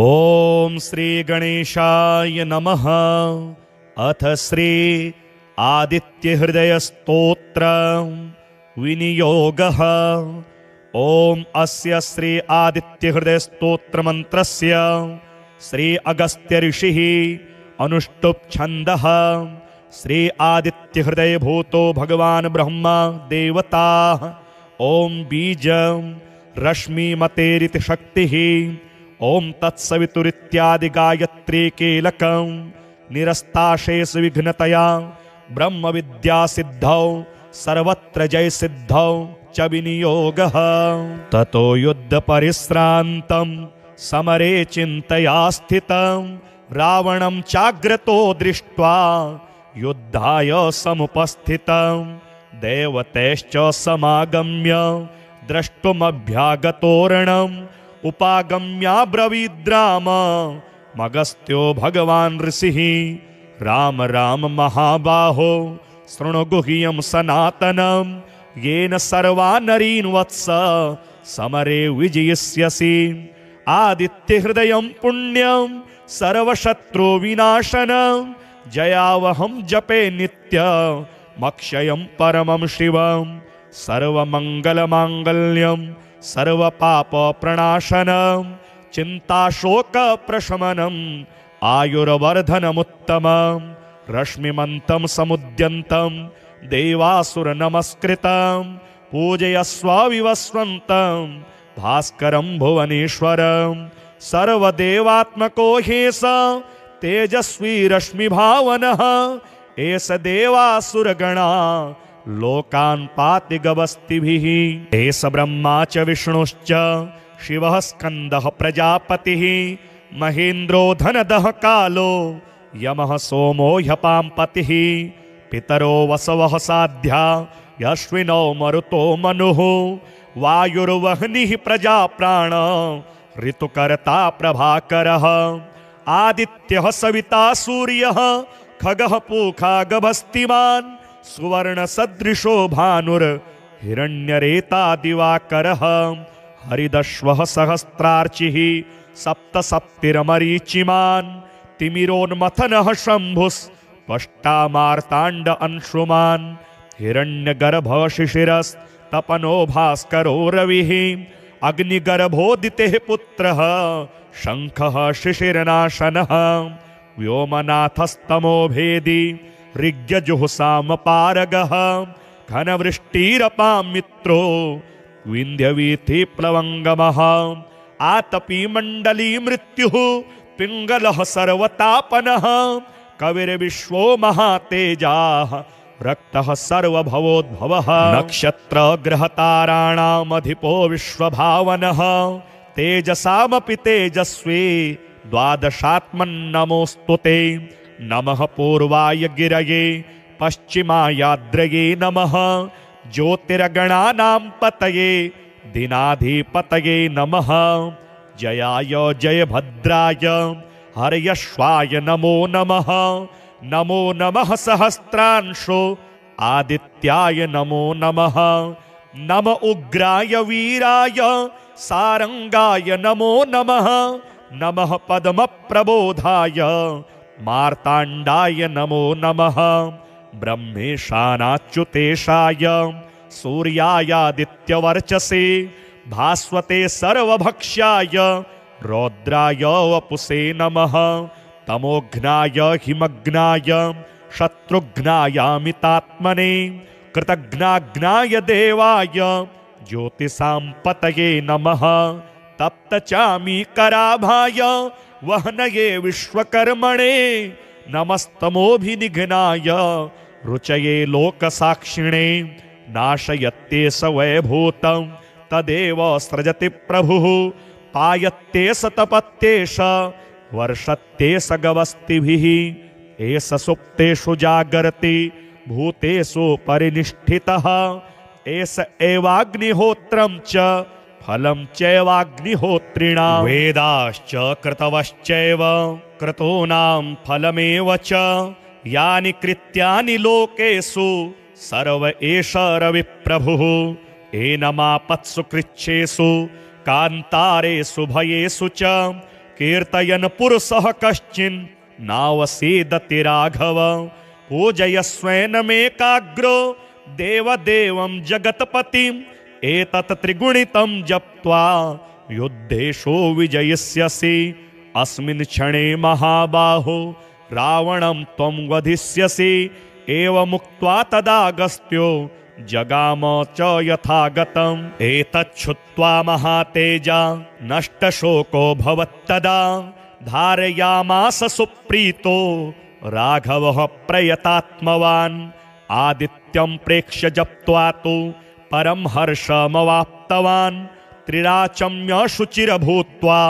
ओम श्री गणेशाय नमः। अथ श्री आदित्य हृदय स्तोत्र विनियोगः। ओम अस्य श्री आदित्य हृदय स्तोत्र मंत्रस्य श्री अगस्त्य ऋषिः अनुष्टुप् छन्दः। श्री आदित्य हृदय भूतो भगवान ब्रह्मा देवताः। ओम बीज रश्मि मतेरिति शक्तिः। ओम तत्सवितुरित्यादि गायत्री कीलकं निरस्ताशेष विघ्नतया ब्रह्म विद्या सिद्धौ सर्वत्र जय सिद्धौ च विनियोगः। ततो युद्ध परिश्रान्तं समरे चिन्तया स्थितं रावणं चाग्रतो दृष्ट्वा युद्धाय समुपस्थितं देवतैश्च समागम्य द्रष्टुमभ्यागतोरणम् उपागम्याब्रवीद्राम मगस्त्यो भगवान् ऋषिः। राम राम महाबाहो शृणु गुह्यं सनातनं येन सर्वा नरीन् वत्स समरे विजयिष्यसि। आदित्य हृदयं पुण्यं सर्वशत्रु विनाशनं जयावहं जपे नित्य मक्षयं परमं शिवं। सर्वमंगलमांगल्यं सर्वपाप प्रणाशनं चिंताशोक प्रशमनं आयुर्वर्धनमुत्तमं। रश्मिमन्तं समुद्यन्तं देवासुर नमस्कृतं पूजयस्व विवस्वन्तं भास्करं भुवनेश्वरं। सर्वदेवात्मको ह्येष तेजस्वी रश्मिभावनः एष देवासुरगणा लोकान् पाति गवस्तिभिः। एष ब्रह्मा च विष्णुश्च शिवः स्कन्दः प्रजापतिः महेन्द्रो धनदः कालो यमः सोमो ह्यपाम्पतिः। पितरो वसवः साध्या यश्विनो मरुतो मनुः वायुर्वह्निः प्रजाप्राण ऋतुकर्ता प्रभाकरः। आदित्यः सविता सूर्यः खगः पूखा गभस्तिमान् सुवर्ण सदृशो भानुर हिरण्यरेता दिवाकरः। हरिदश्वः सहस्रार्चिः सप्तसप्तिरमरीचिमान् तिमिरोन्मथनः शम्भुस्त्वष्टा मार्ताण्ड अंशुमान्। हिरण्यगर्भः शिशिरस्तपनो भास्करो रविः अग्निगर्भोदितेः पुत्रः शङ्खः शिशिरनाशनः। व्योमनाथस्तमो भेदी ऋग्यजुःसामपारगः घनवृष्टिरपां मित्रो विन्ध्यवीथि प्लवङ्गमः। आतपी मण्डली मृत्युः पिङ्गलः सर्वतापनः कविर्विश्वो महातेजाः रक्तः सर्वभवोद्भवः। नक्षत्रग्रहताराणामधिपो विश्वभावनः तेजसामपि तेजस्वी द्वादशात्मन्नमोऽस्तु ते। नमः पूर्वाय गिरये पश्चिमायाद्रये नमः ज्योतिर्गणानां पतये दिनाधिपतये नमः। जयाय जयभद्राय हर्यश्वाय नमो नमः। नमो नमः सहस्रांशो आदित्याय नमो नमः। नम उग्राय वीराय सारंगाय नमो नमः। नमः पद्मप्रबोधाय मार्ताण्डाय नमो नमः। ब्रह्मेशानाच्युतेशाय सूर्यायादित्यवर्चसे भास्वते सर्वभक्ष्याय रौद्राय वपुषे नमः। तमोघ्नाय हिमग्नाय शत्रुघ्नायामितात्मने कृतघ्नाघ्नाय देवाय ज्योतिषां पतये नमः। तप्तचामीकराभाय वह्नये विश्वकर्मणे नमस्तमोभिनिघ्नाय रुचये लोकसाक्षिणे। नाशयत्ते स वैभूतं तदेव सृजति प्रभुः पायत्ते स तपत्ते स वर्षत्ते स गवस्तिभिः। एष सुप्तेषु जागर्ति भूतेषु परिनिष्ठितः एष एवाग्निहोत्रं च फलं चैवाग्निहोत्रिणां। वेदाश्च कृतवश्चैव क्रतूनां फलमेव च यानि कृत्यानि लोकेषु सर्व एष रविप्रभुः। एनमापत्सु कृच्छेषु कान्तारेषु भयेषु च कीर्तयन् पुरुषः कश्चिन् नावसीदति राघव पूजयस्वेनमेकाग्रो देवदेवं जगत्पतिम् एतत् त्रिगुणितं जप्त्वा युद्धेषु विजयिष्यसि अस्मिन् क्षणे महाबाहो रावणं त्वं वधिष्यसि एवमुक्त्वा तदागस्त्यो जगाम च यथागतम् एतच्छ्रुत्वा महातेजा नष्टशोको भवत्तदा धारयामास सुप्रीतो राघवः प्रयतात्मवान् आदित्यं प्रेक्ष्य जप्त्वा तु परं हर्षमवाप्तवान् त्रिराचम्य शुचिरभूत्वा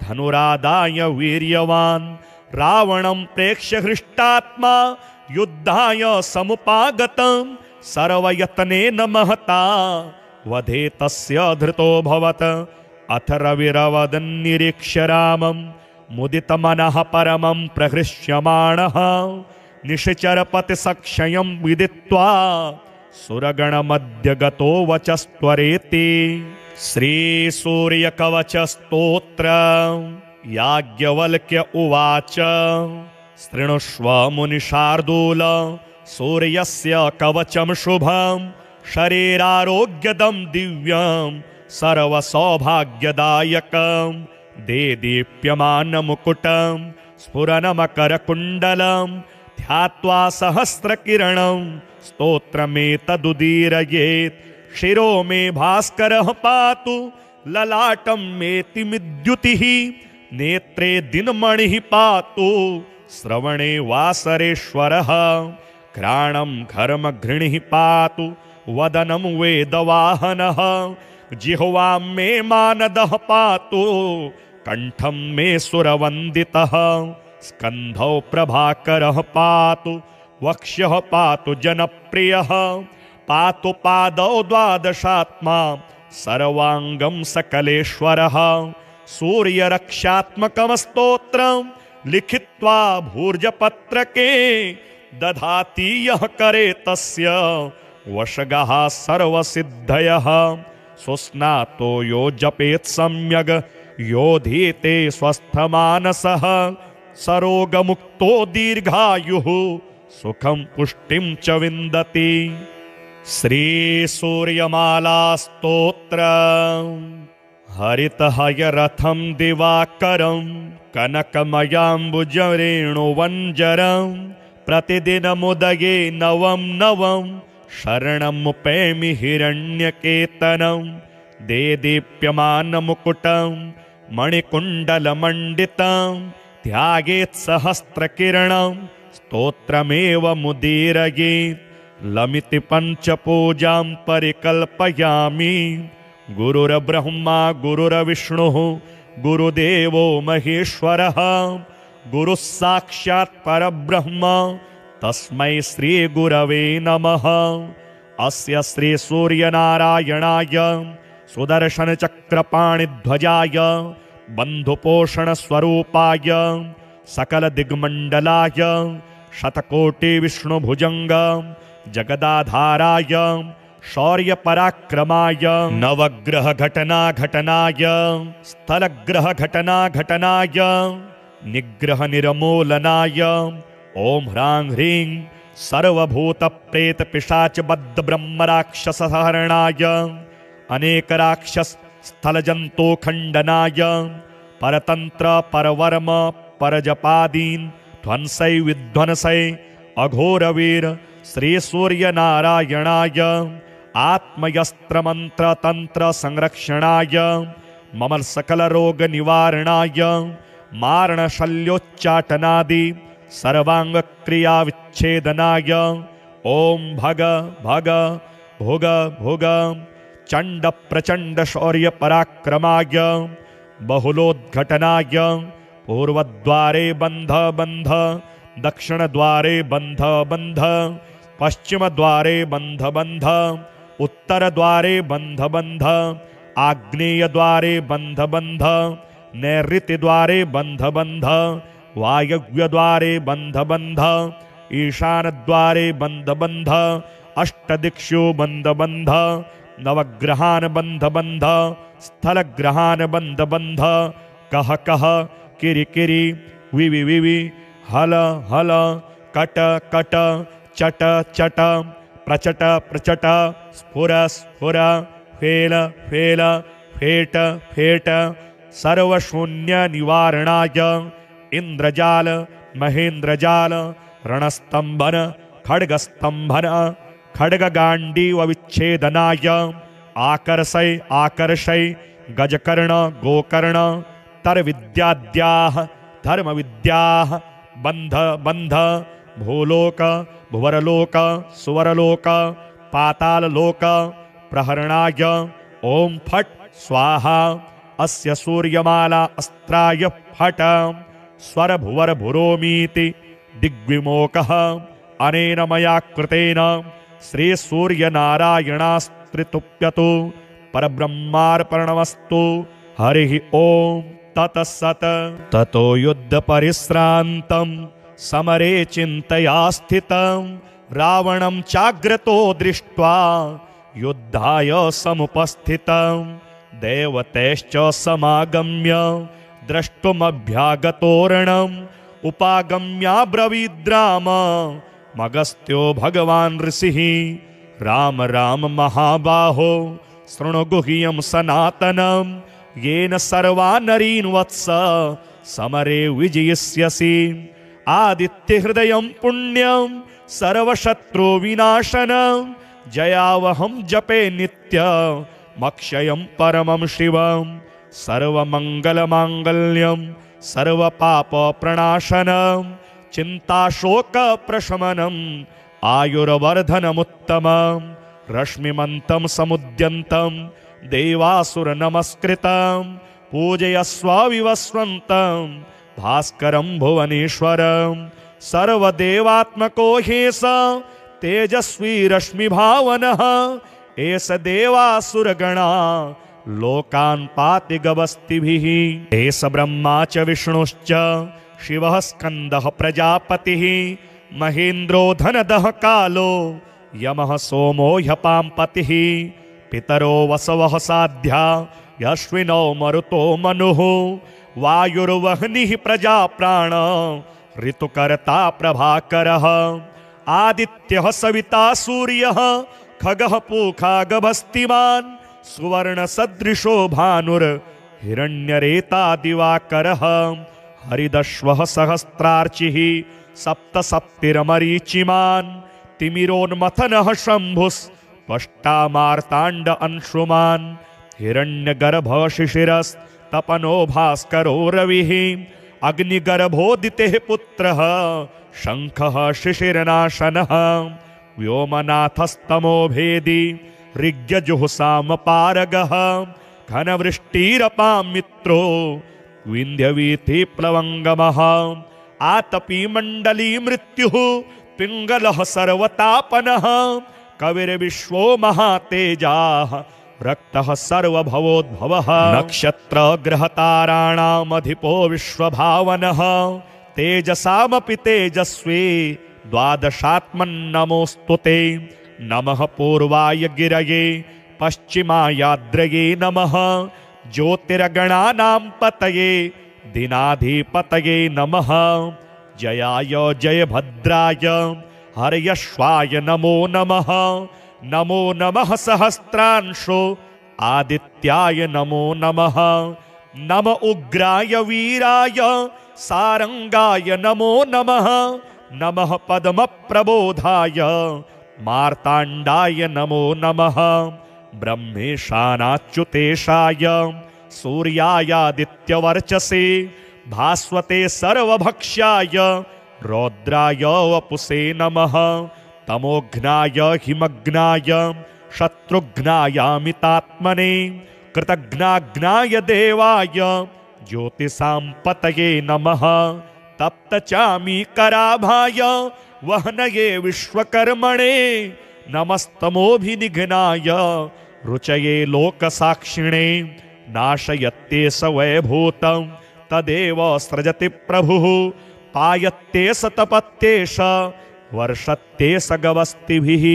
धनुरादाय वीर्यवान् रावणं प्रेक्ष्य हृष्टात्मा युद्धाय समुपागतं सर्वयत्नेन महता वधे तस्य धृतोऽभवत् अथ रविरवदन्निरीक्ष्य रामं मुदितमनः परमं प्रहृष्यमाणः निशिचरपतिसक्षयं विदित्वा सुरगणमध्य गतो वचस्त्वरेति श्रीसूर्यकवचस्तोत्र याज्ञवल्क्य उवाच शृणुष्व मुनिशार्दूल सूर्यस्य कवचं शुभं शरीरारोग्यदं दिव्यं सर्वसौभाग्यदायकं देदीप्यमानमुकुटं स्फुरनमकरकुण्डलं ध्यात्वा सहस्रकिरणं स्तोत्रमेतदुदीरयेत् शिरो मे भास्करः पातु ललाटं मेतिमिद्युतिः नेत्रे दिनमणिः पातु श्रवणे वासरेश्वरः घ्राणं घर्मघृणिः पातु वदनं वेदवाहनः जिह्वां मे मानदः पातु कंठं मे सुरवन्दितः स्कन्धौ प्रभाकरः पातु वक्ष्यः पातु जनप्रियः पातु पादौ द्वादशात्मा सर्वांगं सकलेश्वरः सूर्यरक्षात्मकं स्तोत्रं लिखित्वा भूर्जपत्रके दधाति यः करे तस्य वशगः सर्वसिद्धयः सुस्नातो यो जपेत् सम्यग् योधीते स्वस्थमानसः सरोगमुक्तो दीर्घायुः सुखं पुष्टिं च विन्दति। श्रीसूर्यमालास्तोत्र हरितहयरथं दिवाकरं कनकमयाम्बुजरेणुवञ्जरं प्रतिदिनमुदये नवं नवं शरणमुपैमि हिरण्यकेतनं देदीप्यमानमुकुटं मणिकुण्डलमण्डितं ध्यायेत् सहस्रकिरणं स्तोत्रमेव मुदीरयेत् लमिति पञ्चपूजां परिकल्पयामि। गुरुर्ब्रह्मा गुरुर्विष्णुः गुरुदेवो महेश्वरः गुरुः साक्षात् परब्रह्म तस्मै श्री गुरवे नमः। अस्य श्री सूर्यनारायणाय सुदर्शनचक्रपाणिध्वजाय बन्धुपोषणस्वरूपाय सकलदिग्मण्डलाय शतकोटिविष्णुभुजङ्ग जगदाधाराय शौर्यपराक्रमाय नवग्रहघटनाघटनाय स्थलग्रहघटनाघटनाय निग्रहनिर्मूलनाय ॐ ह्रां ह्रीं सर्वभूतप्रेतपिशाचबद्धब्रह्मराक्षसहरणाय अनेकराक्षसस्थलजन्तोखण्डनाय परतन्त्र परवर्म परजपादीन् ध्वंसै विध्वंसै अघोरवीर श्रीसूर्यनारायणाय आत्मयस्त्रमन्त्रतन्त्रसंरक्षणाय मम सकलरोगनिवारणाय मारणशल्योच्चाटनादि सर्वाङ्गक्रियाविच्छेदनाय ॐ भग भग भुग भुग चण्ड प्रचण्ड शौर्यपराक्रमाय बहुलोद्घटनाय पूर्वद्वारे बन्ध बन्ध दक्षिणद्वारे बन्ध बन्ध पश्चिमद्वारे बन्ध बन्ध उत्तरद्वारे बन्ध बन्ध आग्नेयद्वारे बन्ध बन्ध नैऋत्यद्वारे बन्ध बन्ध वायव्यद्वारे बन्ध बन्ध ईशानद्वारे बन्ध बन्ध अष्टदिक्षु बन्ध बन्ध नवग्रहान् बन्ध बन्ध स्थलग्रहान् बन्ध बन्ध कः कः किरि किरि विवि विवि हल हल कट कट चट चट प्रचट प्रचट स्फुर स्फुर फेल फेल फेट फेट सर्वशून्य निवारणाय इंद्रजाल महेंद्रजाल रणस्तंभन खड्गस्तंभन खड्गगांडीव विच्छेदनाय आकर्षय आकर्षय गजकर्ण गोकर्ण तरविद्याद्याः धर्मविद्याः बंध बंध भूलोक भुवरलोक सुवरलोक पाताललोक प्रहरणाय ओम फट स्वाहा अस्य सूर्यमाला अस्त्राय फट स्वर भुवर भुरोमीति दिग्विमोकः अनेन मया कृतेन श्री सूर्यनारायणास्त्रितुप्यतु परब्रह्मार्पणमस्तु हरिः ओम ततसत्। ततो युद्ध परिश्रान्तं समरे चिन्तया स्थितं रावणं चाग्रतो दृष्ट्वा युद्धाय समुपस्थितं देवतैश्च समागम्य द्रष्टुमभ्यागतोरणम् उपागम्याब्रवीद्राम मगस्त्यो भगवान् ऋषिः राम राम महाबाहो शृणु गुह्यं सनातनं येन सर्वा नरीन् वत्स समरे विजयिष्यसि आदित्यहृदयं पुण्यं सर्वशत्रु विनाशनं जयावहं जपे नित्य मक्षयं परमं शिवं सर्वमङ्गलमाङ्गल्यं सर्वपापप्रणाशनं चिन्ताशोकप्रशमनम् आयुर्वर्धनमुत्तमं रश्मिमन्तं समुद्यन्तं देवासुरनमस्कृतं पूजयस्व विवस्वन्तं भास्करं भुवनेश्वरं सर्वदेवात्मको ह्येष तेजस्वी रश्मिभावनः एष देवासुरगणा लोकान् पाति गवस्तिभिः एष ब्रह्मा च विष्णुश्च शिवः स्कन्दः प्रजापतिः महेन्द्रो धनदः कालो यमः सोमो ह्यपाम्पतिः पितरो वसवः साध्या यश्विनो मरुतो मनुः वायुर्वह्निः प्रजाप्राण ऋतुकर्ता प्रभाकरः आदित्यः सविता सूर्यः खगः पूखा गभस्तिमान् सुवर्णसदृशो भानुर्हिरण्यरेता दिवाकरः हरिदश्वः सहस्रार्चिः सप्तसप्तिरमरीचिमान् तिमिरोन्मथनः शम्भुस्त्वष्टा मार्ताण्ड अंशुमान् हिरण्यगर्भः शिशिरस्तपनो भास्करो रविः अग्निगर्भोदितेः पुत्रः शङ्खः शिशिरनाशनः व्योमनाथस्तमो भेदी ऋग्यजुःसामपारगः घनवृष्टिरपां मित्रो विन्ध्यवीथिप्लवङ्गमः आतपी मण्डली मृत्युः पिङ्गलः सर्वतापनः कविर्विश्वो महातेजाः रक्तः सर्वभवोद्भवः नक्षत्रग्रहताराणामधिपो विश्वभावनः तेजसामपि तेजस्वी द्वादशात्मन्नमोऽस्तु ते नमः पूर्वाय गिरये पश्चिमायाद्रये नमः ज्योतिर्गणानां पतये दिनाधिपतये नमः जयाय जयभद्राय हर्यश्वाय नमो नमः नमो नमः सहस्रांशो आदित्याय नमो नमः नम उग्राय वीराय सारंगाय नमो नमः नमः पद्मप्रबोधाय मार्ताण्डाय नमो नमः ब्रह्मेशानाच्युतेशाय सूर्यायादित्यवर्चसे भास्वते सर्वभक्ष्याय रौद्राय वपुषे नमः तमोघ्नाय हिमग्नाय शत्रुघ्नायामितात्मने कृतघ्नाघ्नाय देवाय ज्योतिषां पतये नमः तप्तचामीकराभाय वहनये विश्वकर्मणे नमस्तमोभिनिघ्नाय रुचये लोकसाक्षिणे नाशयत्ते स वैभूतं तदेव सृजति प्रभुः पायत्ते स तपत्ते स वर्षत्ते स गवस्तिभिः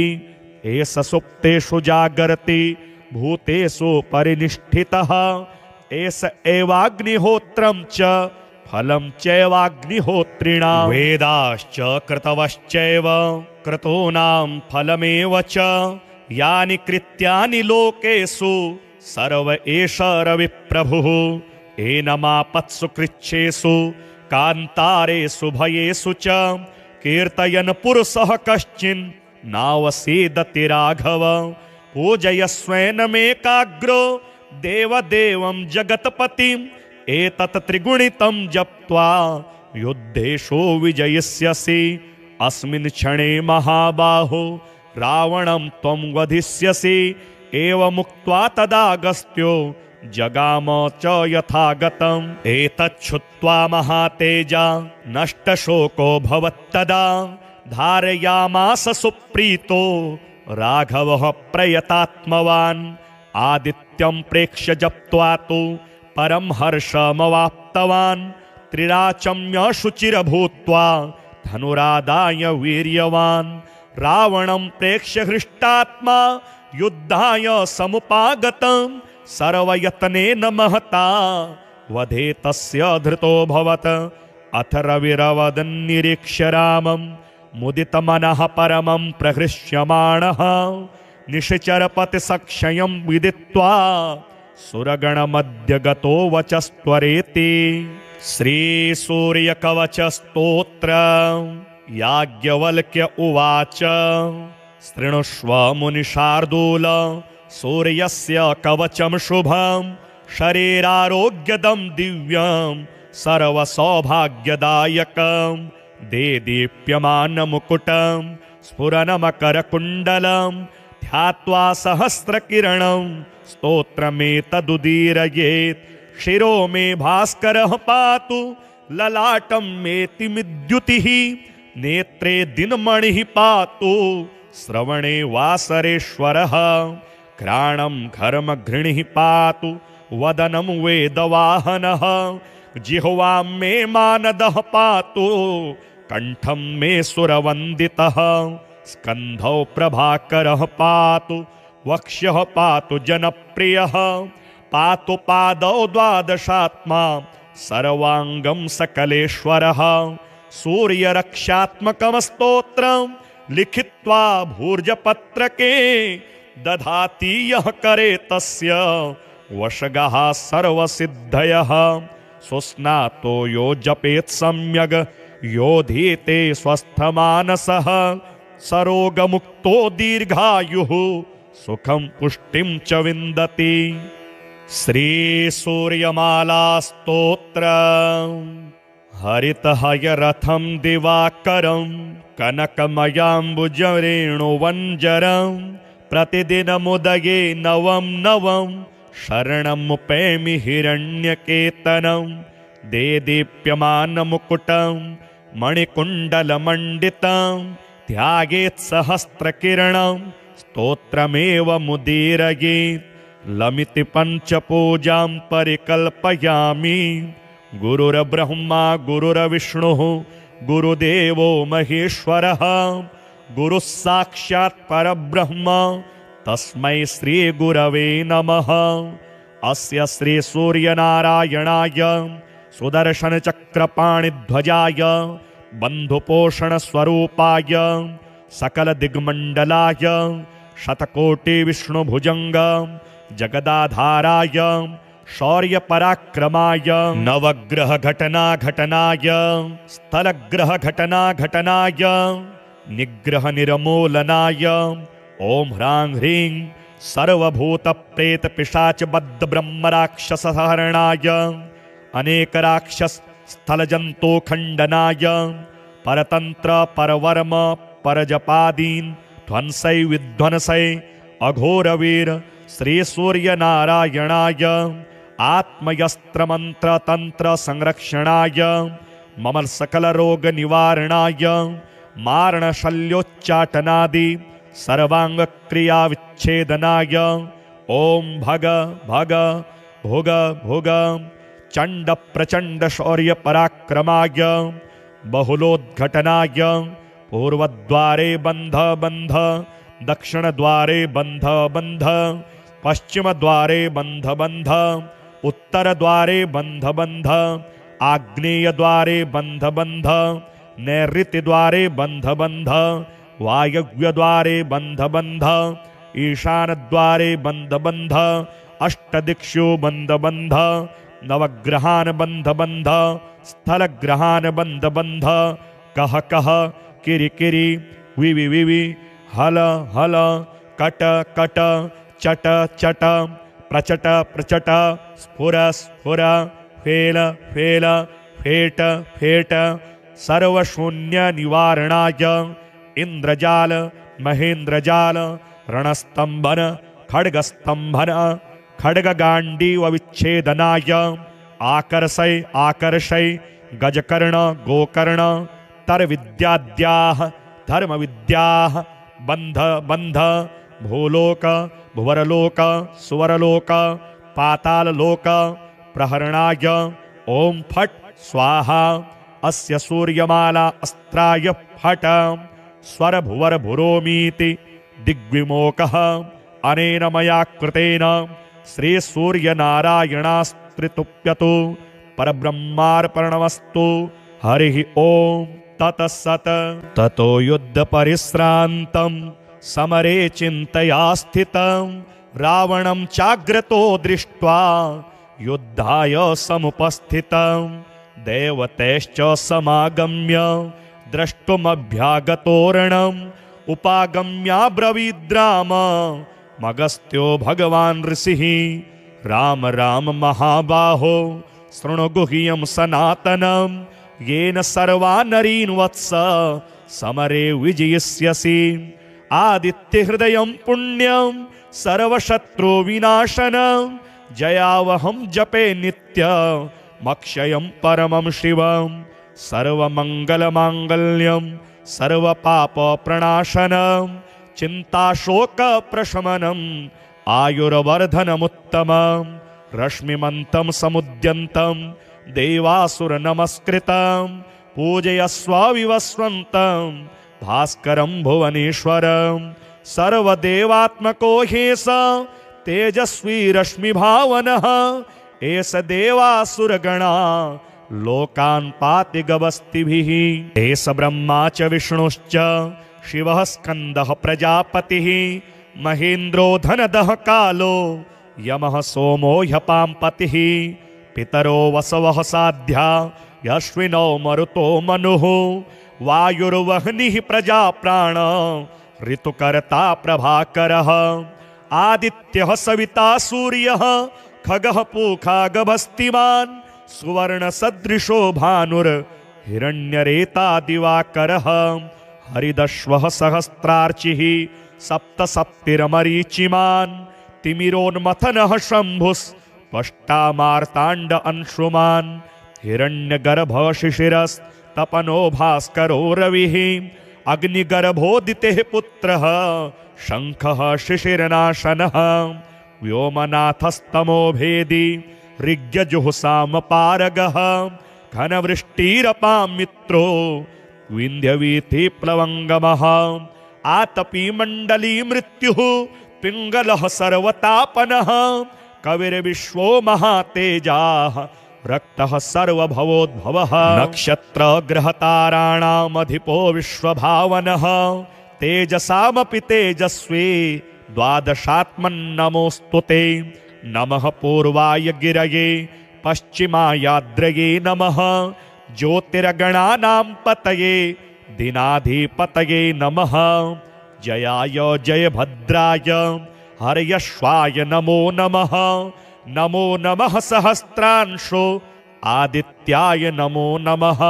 एष सुप्तेषु जागर्ति भूतेषु परिनिष्ठितः एष एवाग्निहोत्रं च फलं चैवाग्निहोत्रिणां वेदाश्च कृतवश्चैव क्रतूनां फलमेव च यानि कृत्यानि लोकेषु सर्व एष रविप्रभुः एनमापत्सु कृच्छेषु कान्तारेषु भयेषु च कीर्तयन् पुरुषः कश्चिन् नावसीदति राघव पूजयस्वेनमेकाग्रो देवदेवं जगत्पतिम् एतत् त्रिगुणितं जप्त्वा युद्धेषु विजयिष्यसि अस्मिन् क्षणे महाबाहो रावणं त्वं वधिष्यसि एवमुक्त्वा तदागस्त्यो जगाम च यथागतम् एतच्छ्रुत्वा महातेजा नष्टशोको भवत्तदा धारयामास सुप्रीतो राघवः प्रयतात्मवान् आदित्यं प्रेक्ष्य जप्त्वा तु परं हर्षमवाप्तवान् त्रिराचम्य शुचिरभूत्वा धनुरादाय वीर्यवान् रावणं प्रेक्ष्य हृष्टात्मा युद्धाय समुपागतं सर्वयत्नेन महता वधे तस्य धृतोऽभवत् अथ रविरवदन्निरीक्ष्य रामं मुदितमनः परमं प्रहृष्यमाणः निशिचरपतिसक्षयं विदित्वा सुरगणमध्य गतो वचस्त्वरेति श्रीसूर्यकवचस्तोत्र याज्ञवल्क्य उवाच शृणुष्व मुनिशार्दूल सूर्यस्य कवचं शुभं शरीरारोग्यदं दिव्यं सर्वसौभाग्यदायकं देदीप्यमानमुकुटं स्फुरनमकरकुण्डलं ध्यात्वा सहस्रकिरणं स्तोत्रमेतदुदीरयेत् शिरो मे भास्करः पातु ललाटं मेतिमिद्युतिः नेत्रे दिनमणिः पातु श्रवणे वासरेश्वरः घ्राणं घर्मघृणिः पातु वदनं वेदवाहनः जिह्वां मे मानदः पातु कंठं मे सुरवन्दितः स्कन्धौ प्रभाकरः पातु वक्ष्यः पातु जनप्रियः पातु पादौ द्वादशात्मा सर्वांगं सकलेश्वरः सूर्यरक्षात्मकं स्तोत्रं लिखित्वा भूर्जपत्रके दधाति यः करे तस्य वशगः सर्वसिद्धयः सुस्नातो यो जपेत् सम्यग् योधीते स्वस्थमानसः सरोगमुक्तो दीर्घायुः सुखं पुष्टिं च विन्दति। श्रीसूर्यमालास्तोत्र हरितहयरथं दिवाकरं कनकमयाम्बुजरेणुवञ्जरं प्रतिदिनमुदये नवं नवं शरणमुपैमि हिरण्यकेतनं देदीप्यमानमुकुटं मणिकुण्डलमण्डितं ध्यायेत् सहस्रकिरणं स्तोत्रमेव मुदीरयेत् लमिति पञ्चपूजां परिकल्पयामि। गुरुर्ब्रह्मा गुरुर्विष्णुः गुरुदेवो महेश्वरः गुरुः साक्षात् परब्रह्म तस्मै श्री गुरवे नमः। अस्य श्री सूर्यनारायणाय सुदर्शनचक्रपाणिध्वजाय बन्धुपोषणस्वरूपाय सकलदिग्मण्डलाय शतकोटिविष्णुभुजङ्ग जगदाधाराय शौर्यपराक्रमाय नवग्रहघटनाघटनाय स्थलग्रहघटनाघटनाय निग्रहनिर्मूलनाय ॐ ह्रां ह्रीं सर्वभूतप्रेतपिशाचबद्धब्रह्मराक्षसहरणाय अनेकराक्षसस्थलजन्तुखण्डनाय परतन्त्र परवर्म परजपादीन् ध्वंसै विध्वंसै अघोरवीर श्रीसूर्यनारायणाय आत्मयस्त्रमन्त्रतन्त्रसंरक्षणाय मम सकलरोगनिवारणाय मारणशल्योच्चाटनादि सर्वाङ्गक्रियाविच्छेदनाय ॐ भग भग भुग भुग चण्ड प्रचण्ड शौर्यपराक्रमाय बहुलोद्घटनाय पूर्वद्वारे बन्ध बन्ध दक्षिणद्वारे बन्ध बन्ध पश्चिमद्वारे बन्ध बन्ध उत्तरद्वारे बन्ध बन्ध आग्नेय द्वारे बंध बंध, नैऋत्य द्वारे बंध बंध, वायव्य द्वारे बंध बंध, ईशान द्वारे बंध बंध, अष्टदिक्षु बंध बंध, नवग्रहान बंध बंध, स्थल ग्रहान बंध बंध, कह कह, किरि किरि, विवि विवि, हल हल, कट कट, चट चट, प्रचट प्रचट, स्फुर स्फुर, फेल फेल, फेट फेट, सर्वशून्य निवारणाय इंद्रजाल महेंद्रजाल, रणस्तंभन खड्गस्तंभन, खड्गगांडीव विच्छेदनाय, आकर्षय आकर्षय, गजकर्ण गोकर्ण, तरविद्याद्याः धर्मविद्याः, बंध बंध, भूलोक भुवरलोक सुवरलोक, पाताललोक, प्रहरणाय ओम फट स्वाहा, अस्य सूर्यमाला अस्त्राय फट, स्वर भुवर भुरोमीति दिग्विमोकः, अनेन मया कृतेन श्री सूर्य नारायणास्त्रितुप्यतु परब्रह्मार्पणमस्तु। हरि ओम ततसत्। ततो युद्ध परिश्रान्तं समरे चिन्तया स्थितं, रावणं चाग्रतो दृष्ट्वा युद्धाय समुपस्थितं, देवतैश्च समागम्य द्रष्टुमभ्यागतोरणम्, उपागम्याब्रवीद्राम मगस्त्यो भगवान् ऋषिः, राम राम महाबाहो शृणु गुह्यं सनातनं, येन सर्वा नरीन् वत्स समरे विजयिष्यसि। आदित्यहृदयं पुण्यं सर्वशत्रु विनाशनं, जयावहं जपे नित्यमक्षयं परमं शिवं, सर्वमङ्गलमाङ्गल्यं सर्वपापप्रणाशनं, चिन्ताशोकप्रशमनम् आयुर्वर्धनमुत्तमं, रश्मिमन्तं समुद्यन्तं देवासुरनमस्कृतं, पूजयस्व विवस्वन्तं भास्करं भुवनेश्वरं, सर्वदेवात्मको ह्येष तेजस्वी रश्मिभावनः, एष देवासुरगणा लोकान् पाति गवस्तिभिः, एष ब्रह्मा च विष्णुश्च शिवः स्कन्दः प्रजापतिः, महेन्द्रो धनदः कालो यमः सोमो ह्यपाम्पतिः, पितरो वसवः साध्या यश्विनो मरुतो मनुः, वायुर्वह्निः प्रजाप्राण ऋतुकर्ता प्रभाकरः, आदित्यः सविता सूर्यः खगः पूखा गभस्तिमान्, सुवर्णसदृशो भानुर्हिरण्यरेता दिवाकरः, हरिदश्वः सहस्रार्चिः सप्तसप्तिरमरीचिमान्, तिमिरोन्मथनः शम्भुस्पष्टामार्ताण्ड अंशुमान्, हिरण्यगर्भः शिशिरस्तपनो भास्करो रविः, अग्निगर्भोदितेः पुत्रः शङ्खः शिशिरनाशनः, व्योमनाथस्तमो भेदी ऋग्यजुःसामपारगः, घनवृष्टिरपां मित्रो विन्ध्यवीथिप्लवङ्गमः, आतपी मण्डली मृत्युः पिङ्गलः सर्वतापनः, कविर्विश्वो महातेजाः रक्तः सर्वभवोद्भवः, नक्षत्रग्रहताराणामधिपो विश्वभावनः, तेजसामपि तेजस्वी द्वादशात्मन्नमोऽस्तु ते। नमः पूर्वाय गिरये पश्चिमायाद्रये नमः, ज्योतिर्गणानां पतये दिनाधिपतये नमः, जयाय जयभद्राय हर्यश्वाय नमो नमः, नमो नमः सहस्रांशो आदित्याय नमो नमः,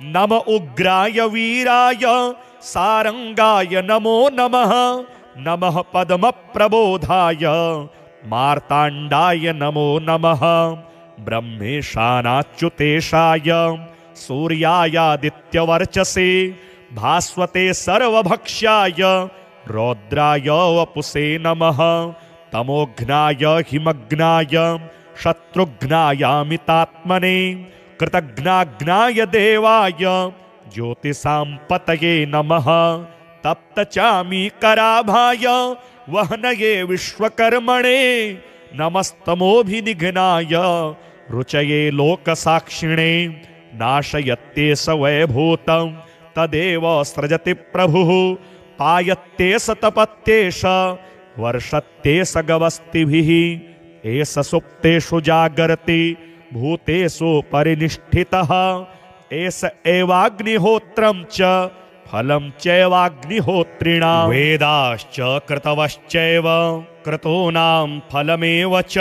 नम उग्राय वीराय सारंगाय नमो नमः, नमः पद्मप्रबोधाय मार्ताण्डाय नमो नमः, ब्रह्मेशानाच्युतेशाय सूर्यायादित्यवर्चसे भास्वते सर्वभक्ष्याय रौद्राय वपुषे नमः, तमोघ्नाय हिमग्नाय शत्रुघ्नायामितात्मने, कृतघ्नाघ्नाय देवाय ज्योतिषां पतये नमः, तप्तचामीकराभाय वह्नये विश्वकर्मणे, नमस्तमोभिनिघ्नाय रुचये लोकसाक्षिणे नाशयत्ते स वैभूतं तदेव सृजति प्रभुः पायत्ते स तपत्ते स वर्षत्ते स गवस्तिभिः एष सुप्तेषु जागर्ति भूतेषु परिनिष्ठितः एष एवाग्निहोत्रं च फलं चैवाग्निहोत्रिणां वेदाश्च कृतवश्चैव क्रतूनां फलमेव च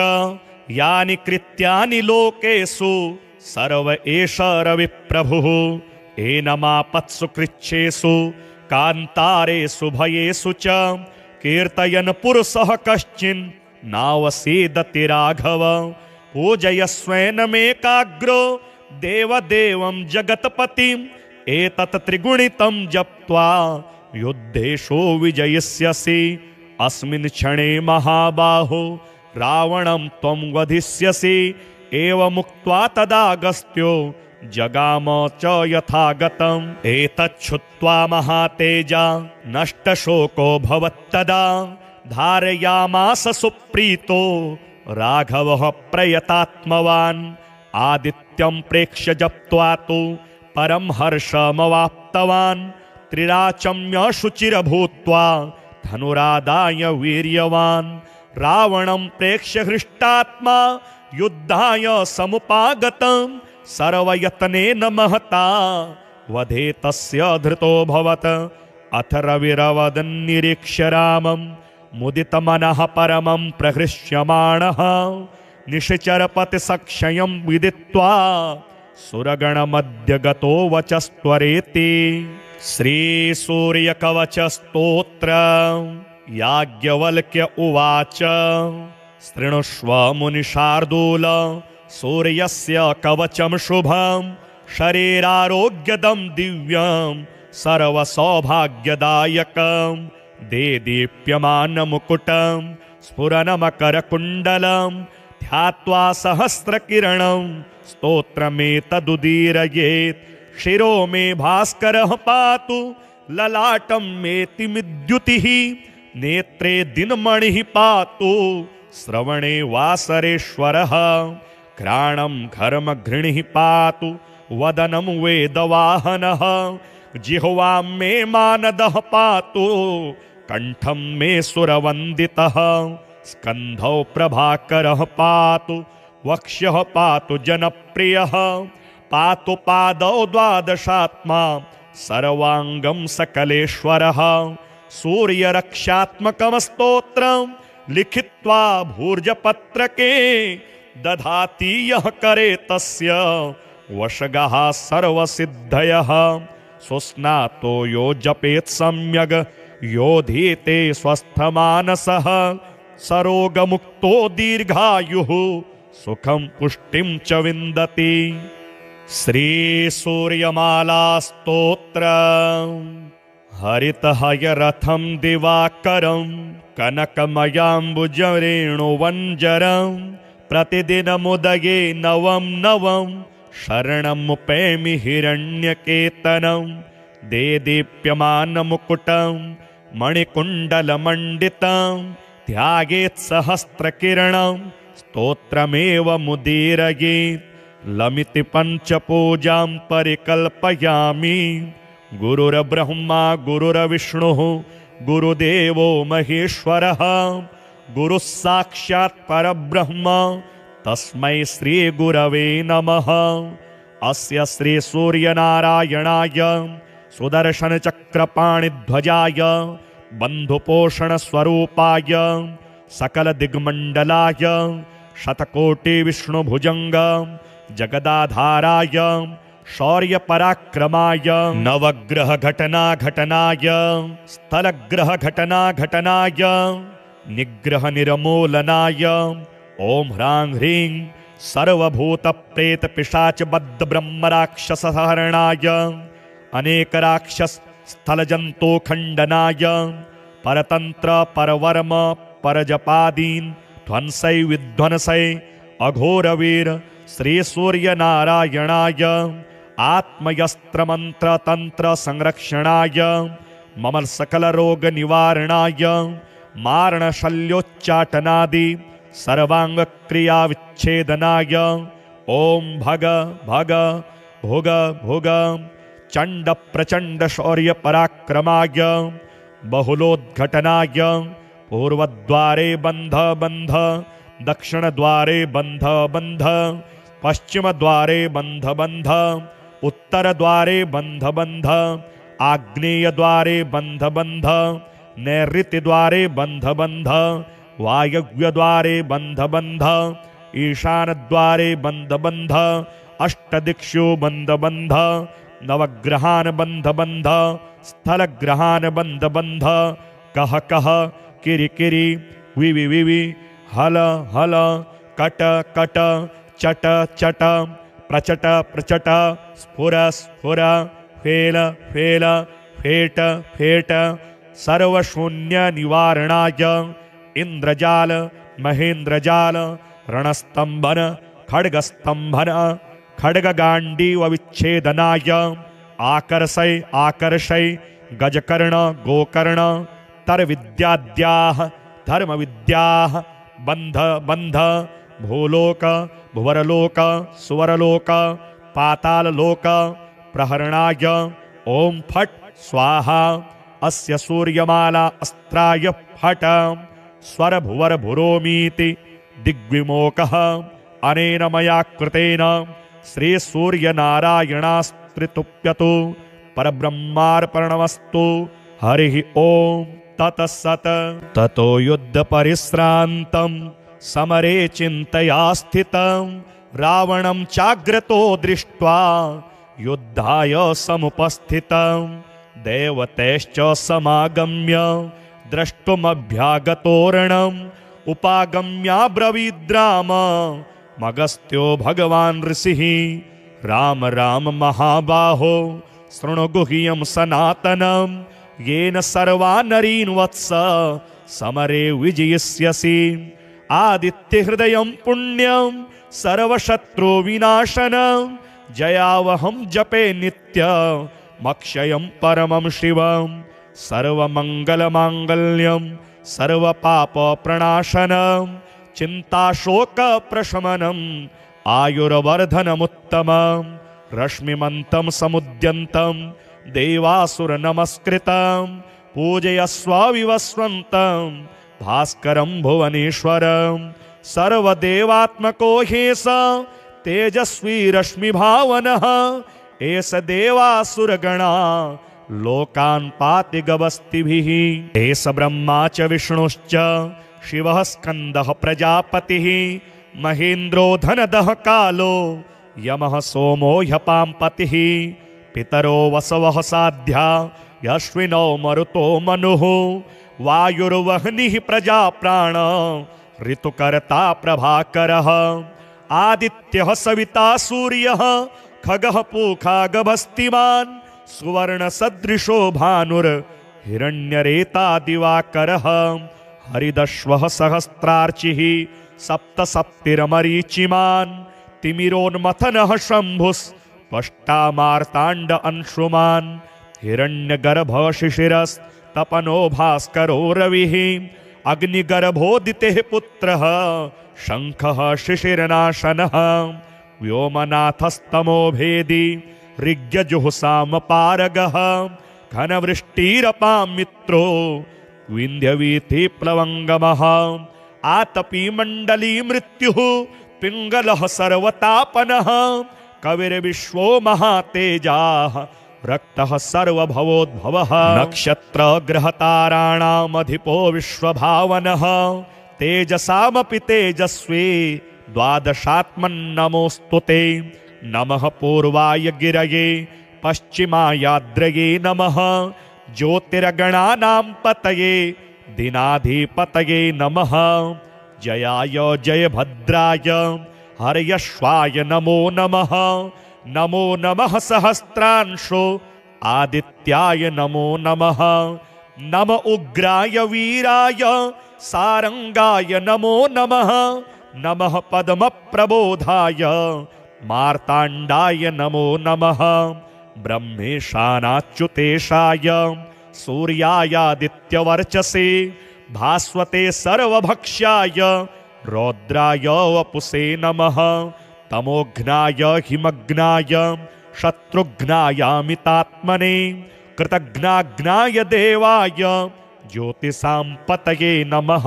यानि कृत्यानि लोकेषु सर्व एष रविप्रभुः एनमापत्सु कृच्छेषु कान्तारेषु भयेषु च कीर्तयन् पुरुषः कश्चिन् नावसीदति राघव पूजयस्वेनमेकाग्रो देवदेवं जगत्पतिम् एतत् त्रिगुणितं जप्त्वा युद्धेषु विजयिष्यसि अस्मिन् क्षणे महाबाहो रावणं त्वं वधिष्यसि एवमुक्त्वा तदागस्त्यो जगाम च यथागतम् एतच्छ्रुत्वा महातेजा नष्टशोको भवत्तदा धारयामास सुप्रीतो राघवः प्रयतात्मवान् आदित्यं प्रेक्ष्य जप्त्वा तु परं हर्षमवाप्तवान् त्रिराचम्य शुचिरभूत्वा धनुरादाय वीर्यवान् रावणं प्रेक्ष्य हृष्टात्मा युद्धाय समुपागतं सर्वयत्नेन महता वधे तस्य धृतोऽभवत् अथ रविरवदन्निरीक्ष्य रामं मुदितमनः परमं प्रहृष्यमाणः निशिचरपतिसक्षयं विदित्वा सुरगणमध्य गतो वचस्त्वरेति श्रीसूर्यकवचस्तोत्र याज्ञवल्क्य उवाच शृणुष्व मुनिशार्दूल सूर्यस्य कवचं शुभं शरीरारोग्यदं दिव्यं सर्वसौभाग्यदायकं देदीप्यमानमुकुटं स्फुरनमकरकुण्डलं ध्यात्वा सहस्रकिरणं स्तोत्रमेतदुदीरयेत् शिरो मे भास्करः पातु ललाटं मेतिमिद्युतिः नेत्रे दिनमणिः पातु श्रवणे वासरेश्वरः घ्राणं घर्मघृणिः पातु वदनं वेदवाहनः जिह्वां मे मानदः पातु कंठं मे सुरवन्दितः स्कन्धौ प्रभाकरः पातु वक्ष्यः पातु जनप्रियः पातु पादौ द्वादशात्मा सर्वांगं सकलेश्वरः सूर्यरक्षात्मकं स्तोत्रं लिखित्वा भूर्जपत्रके दधाति यः करे तस्य वशगः सर्वसिद्धयः सुस्नातो यो जपेत् सम्यग् योधीते स्वस्थमानसः सरोगमुक्तो दीर्घायुः सुखं पुष्टिं च विन्दति। श्रीसूर्यमाला स्तोत्र हरितहयरथं दिवाकरं कनकमयाम्बुजरेणुवञ्जरं प्रतिदिनमुदये नवं नवं शरणमुपैमि हिरण्यकेतनं देदीप्यमानमुकुटं मणिकुण्डलमण्डितं ध्यायेत् सहस्रकिरणं स्तोत्रमेव मुदीरयेत् लमिति पञ्चपूजां परिकल्पयामि। गुरुर्ब्रह्मा गुरुर्विष्णुः गुरुदेवो महेश्वरः गुरुः साक्षात् परब्रह्म तस्मै श्री गुरवे नमः। अस्य श्री सूर्यनारायणाय सुदर्शनचक्रपाणिध्वजाय बन्धुपोषणस्वरूपाय सकलदिग्मण्डलाय शतकोटिविष्णुभुजङ्ग जगदाधाराय शौर्यपराक्रमाय नवग्रहघटनाघटनाय स्थलग्रहघटनाघटनाय निग्रहनिर्मूलनाय ॐ ह्रां ह्रीं सर्वभूतप्रेतपिशाचबद्धब्रह्मराक्षसहरणाय अनेकराक्षसस्थलजन्तोखण्डनाय परतन्त्र परवर्म परजपादीन् ध्वंसै विध्वंसै अघोरवीर श्री सूर्यनारायणाय आत्मयस्त्रमन्त्रतन्त्र संरक्षणाय मम सकलरोगनिवारणाय मारणशल्योच्चाटनादि सर्वाङ्गक्रियाविच्छेदनाय ओम भग भग भुग भुग चंड प्रचंड शौर्य पराक्रमाय बहुलोद्घटनाय पूर्वद्वारे बंध बंध दक्षिण द्वारे बंध बंध पश्चिम द्वारे बंध बंध उत्तर द्वारे बंध बंध आग्नेय द्वारे बंध बंध नैऋत्य द्वारे बंध बंध वायव्य द्वारे बंध बंध ईशान द्वारे बंध बंध अष्टदिक्षु बंध बंध नवग्रहान बंध बंध स्थलग्रहान बंध बंध कह कह किरि किरि विवि विवि हल हल कट कट चट चट प्रचट प्रचट स्फुर स्फुर फेल फेल फेट फेट सर्वशून्य निवारणाय इंद्रजाल महेंद्रजाल रणस्तंभन खड्गस्तंभन खड्गगांडीव विच्छेदनाय आकर्षय आकर्षय गजकर्ण गोकर्ण तरविद्याद्याः धर्मविद्याः बंध बंध भूलोक भुवरलोक सुवरलोक पाताललोक प्रहरणाय ओम फट स्वाहा अस्य सूर्यमाला अस्त्राय फट स्वर भुवर भुरोमीति दिग्विमोकः अनेन मया कृतेन श्री सूर्य नारायणास्त्रितुप्यतु परब्रह्मार्पणमस्तु हरि ओम ततसत् ततो युद्ध परिश्रान्तं समरे चिन्तया स्थितं रावणं चाग्रतो दृष्ट्वा युद्धाय समुपस्थितं देवतैश्च समागम्य द्रष्टुमभ्यागतोरणम् उपागम्याब्रवीद्राम मगस्त्यो भगवान् ऋषिः राम राम महाबाहो शृणु गुह्यं सनातनं येन सर्वा नरीन् वत्स समरे विजयिष्यसि आदित्यहृदयं पुण्यं सर्वशत्रु विनाशनं जयावहं जपे नित्यमक्षयं परमं शिवं सर्वमङ्गलमाङ्गल्यं सर्वपापप्रणाशनं चिन्ताशोकप्रशमनम् आयुर्वर्धनमुत्तमं रश्मिमन्तं समुद्यन्तं देवासुरनमस्कृतं पूजयस्व विवस्वन्तं भास्करं भुवनेश्वरं सर्वदेवात्मको ह्येष तेजस्वी रश्मिभावनः एष देवासुरगणा लोकान् पाति गवस्तिभिः एष ब्रह्मा च विष्णुश्च शिवः स्कन्दः प्रजापतिः महेन्द्रो धनदः कालो यमः सोमो ह्यपाम्पतिः पितरो वसवः साध्या यश्विनो मरुतो मनुः वायुर्वह्निः प्रजाप्राण ऋतुकर्ता प्रभाकरः आदित्यः सविता सूर्यः खगः पूखा गभस्तिमान् सुवर्णसदृशो भानुर्हिरण्यरेता दिवाकरः हरिदश्वः सहस्रार्चिः सप्तसप्तिरमरीचिमान् तिमिरोन्मथनः शम्भुस्पष्टामार्ताण्ड अंशुमान् हिरण्यगर्भः शिशिरस्तपनो भास्करो रविः अग्निगर्भोदितेः पुत्रः शङ्खः शिशिरनाशनः व्योमनाथस्तमो भेदी ऋग्यजुःसामपारगः घनवृष्टिरपां मित्रो विन्ध्यवीथिप्लवङ्गमः आतपी मण्डली मृत्युः पिङ्गलः सर्वतापनः कविर्विश्वो महातेजाः रक्तः सर्वभवोद्भवः नक्षत्रग्रहताराणामधिपो विश्वभावनः तेजसामपि तेजस्वी द्वादशात्मन्नमोऽस्तु ते नमः पूर्वाय गिरये पश्चिमायाद्रये नमः ज्योतिर्गणानां पतये दिनाधिपतये नमः जयाय जयभद्राय हर्यश्वाय नमो नमः नमो नमः सहस्रांशो आदित्याय नमो नमः नम उग्राय वीराय सारंगाय नमो नमः नमः पद्मप्रबोधाय मार्ताण्डाय नमो नमः ब्रह्मेशानाच्युतेशाय सूर्यायादित्यवर्चसे भास्वते सर्वभक्ष्याय रौद्राय वपुषे नमः तमोघ्नाय हिमग्नाय शत्रुघ्नायामितात्मने कृतघ्नाघ्नाय देवाय ज्योतिषां पतये नमः